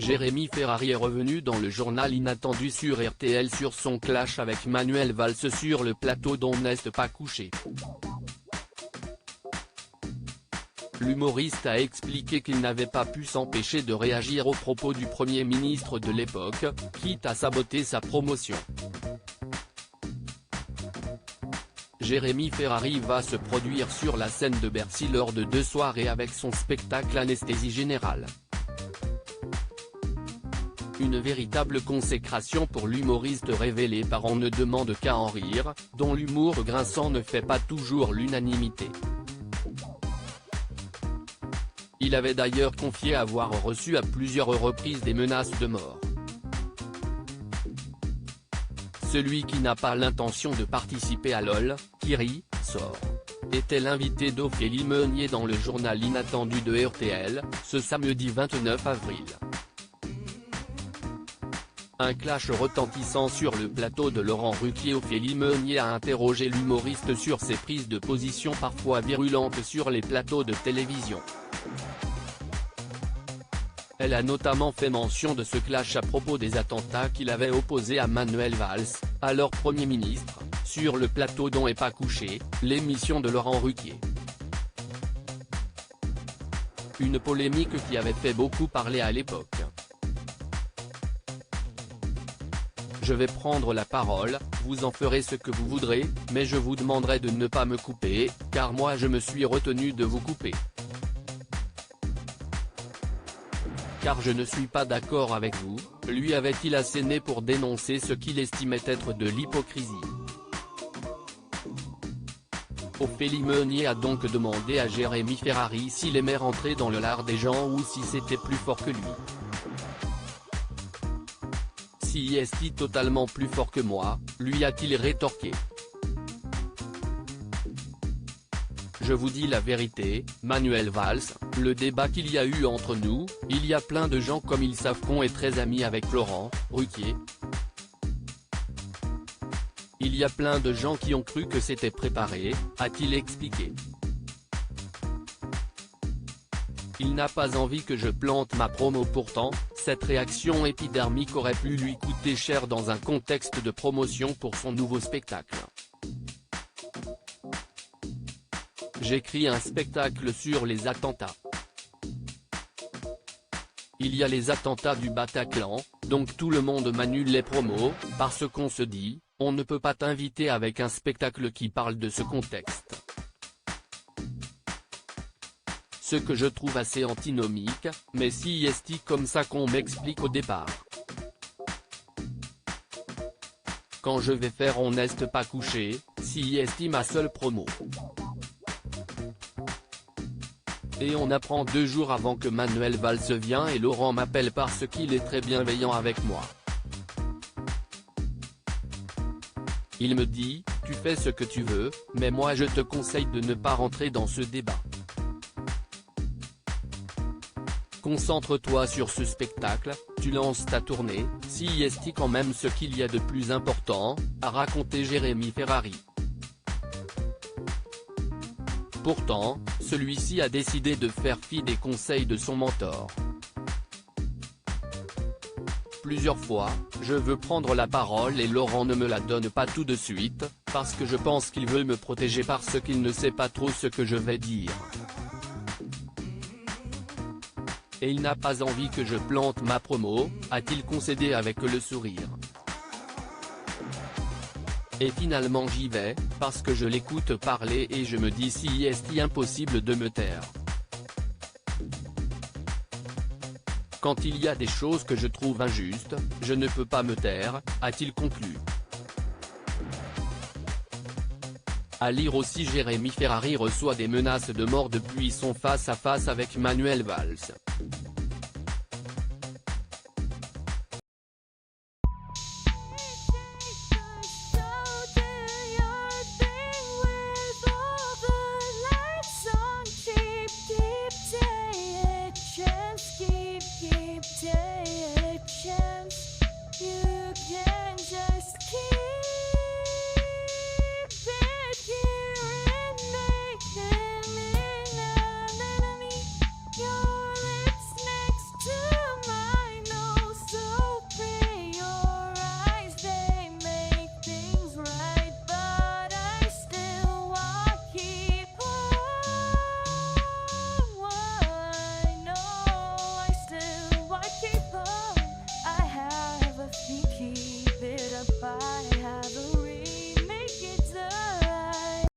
Jérémy Ferrari est revenu dans le journal inattendu sur RTL sur son clash avec Manuel Valls sur le plateau d'On n'est pas couché. L'humoriste a expliqué qu'il n'avait pas pu s'empêcher de réagir aux propos du Premier ministre de l'époque, quitte à saboter sa promotion. Jérémy Ferrari va se produire sur la scène de Bercy lors de 2 soirées avec son spectacle Anesthésie Générale. Une véritable consécration pour l'humoriste révélé par On ne demande qu'à en rire, dont l'humour grinçant ne fait pas toujours l'unanimité. Il avait d'ailleurs confié avoir reçu à plusieurs reprises des menaces de mort. Celui qui n'a pas l'intention de participer à LOL, qui rit, sort, était l'invité d'Ophélie Meunier dans le journal inattendu de RTL, ce samedi 29 avril. Un clash retentissant sur le plateau de Laurent Ruquier. Ophélie Meunier a interrogé l'humoriste sur ses prises de position parfois virulentes sur les plateaux de télévision. Elle a notamment fait mention de ce clash à propos des attentats qu'il avait opposés à Manuel Valls, alors Premier ministre, sur le plateau d'On n'est pas couché, l'émission de Laurent Ruquier. Une polémique qui avait fait beaucoup parler à l'époque. Je vais prendre la parole, vous en ferez ce que vous voudrez, mais je vous demanderai de ne pas me couper, car moi je me suis retenu de vous couper. Car je ne suis pas d'accord avec vous, lui avait-il asséné pour dénoncer ce qu'il estimait être de l'hypocrisie. Ophélie Meunier a donc demandé à Jérémy Ferrari s'il aimait rentrer dans le lard des gens ou si c'était plus fort que lui. Si est-il totalement plus fort que moi, lui a-t-il rétorqué. Je vous dis la vérité, Manuel Valls, le débat qu'il y a eu entre nous, il y a plein de gens comme ils savent qu'on est très amis avec Laurent Ruquier. Il y a plein de gens qui ont cru que c'était préparé, a-t-il expliqué. Il n'a pas envie que je plante ma promo. Pourtant, cette réaction épidermique aurait pu lui coûter cher dans un contexte de promotion pour son nouveau spectacle. J'écris un spectacle sur les attentats. Il y a les attentats du Bataclan, donc tout le monde m'annule les promos, parce qu'on se dit, on ne peut pas t'inviter avec un spectacle qui parle de ce contexte. Ce que je trouve assez antinomique, mais si est-il comme ça qu'on m'explique au départ. Quand je vais faire On n'est pas couché, si est-il ma seule promo. Et on apprend 2 jours avant que Manuel Valls vienne et Laurent m'appelle parce qu'il est très bienveillant avec moi. Il me dit, tu fais ce que tu veux, mais moi je te conseille de ne pas rentrer dans ce débat. Concentre-toi sur ce spectacle, tu lances ta tournée, si est quand même ce qu'il y a de plus important, a raconté Jérémy Ferrari. Pourtant, celui-ci a décidé de faire fi des conseils de son mentor. Plusieurs fois, je veux prendre la parole et Laurent ne me la donne pas tout de suite, parce que je pense qu'il veut me protéger parce qu'il ne sait pas trop ce que je vais dire. Et il n'a pas envie que je plante ma promo, a-t-il concédé avec le sourire. Et finalement j'y vais, parce que je l'écoute parler et je me dis si est-il impossible de me taire. Quand il y a des choses que je trouve injustes, je ne peux pas me taire, a-t-il conclu. À lire aussi, Jérémy Ferrari reçoit des menaces de mort depuis son face-à-face avec Manuel Valls.